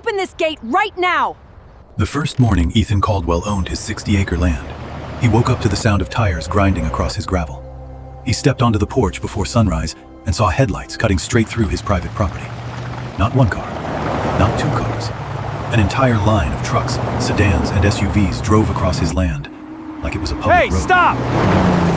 Open this gate right now! The first morning Ethan Caldwell owned his 60-acre land. He woke up to the sound of tires grinding across his gravel. He stepped onto the porch before sunrise and saw headlights cutting straight through his private property. Not one car, not two cars. An entire line of trucks, sedans, and SUVs drove across his land like it was a public road. Hey, stop!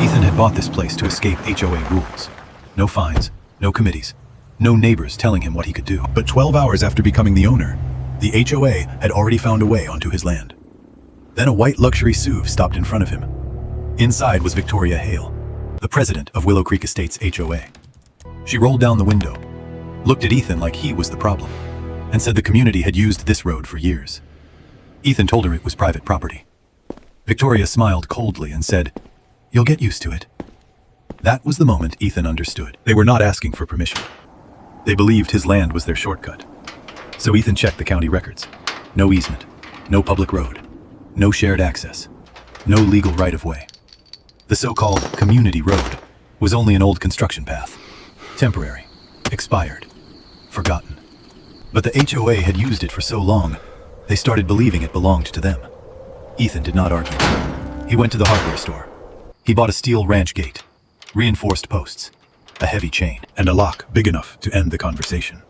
Ethan had bought this place to escape HOA rules. No fines, no committees, no neighbors telling him what he could do. But 12 hours after becoming the owner, the HOA had already found a way onto his land. Then a white luxury SUV stopped in front of him. Inside was Victoria Hale, the president of Willow Creek Estates HOA. She rolled down the window, looked at Ethan like he was the problem, and said the community had used this road for years. Ethan told her it was private property. Victoria smiled coldly and said, "You'll get used to it." That was the moment Ethan understood. They were not asking for permission. They believed his land was their shortcut. So Ethan checked the county records. No easement, no public road, no shared access, no legal right-of-way. The so-called community road was only an old construction path. Temporary, expired, forgotten. But the HOA had used it for so long, they started believing it belonged to them. Ethan did not argue. He went to the hardware store. He bought a steel ranch gate, reinforced posts, a heavy chain, and a lock big enough to end the conversation.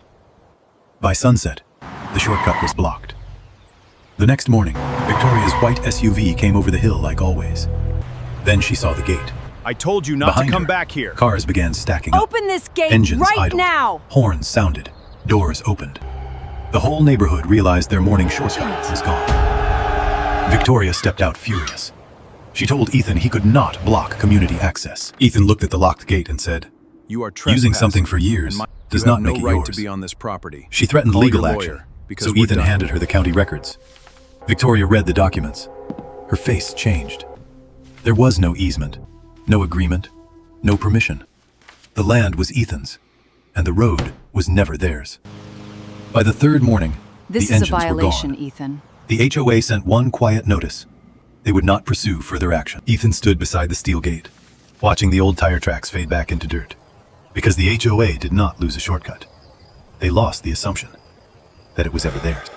By sunset, the shortcut was blocked. The next morning, Victoria's white SUV came over the hill like always. Then she saw the gate. I told you not Behind to come her, back here. Cars began stacking up. Open this gate Engines right idled. now! Horns sounded. Doors opened. The whole neighborhood realized their morning shortcut was gone. Victoria stepped out furious. She told Ethan he could not block community access. Ethan looked at the locked gate and said, You are trespassing. "Using something for years does not make it right yours." to be on this property. She threatened Call legal your action, lawyer, because so we're Ethan done. handed her the county records. Victoria read the documents. Her face changed. There was no easement, no agreement, no permission. The land was Ethan's, and the road was never theirs. By the third morning, This the is a engines were violation, gone. Ethan. The HOA sent one quiet notice. They would not pursue further action. Ethan stood beside the steel gate, watching the old tire tracks fade back into dirt. Because the HOA did not lose a shortcut. They lost the assumption that it was ever theirs.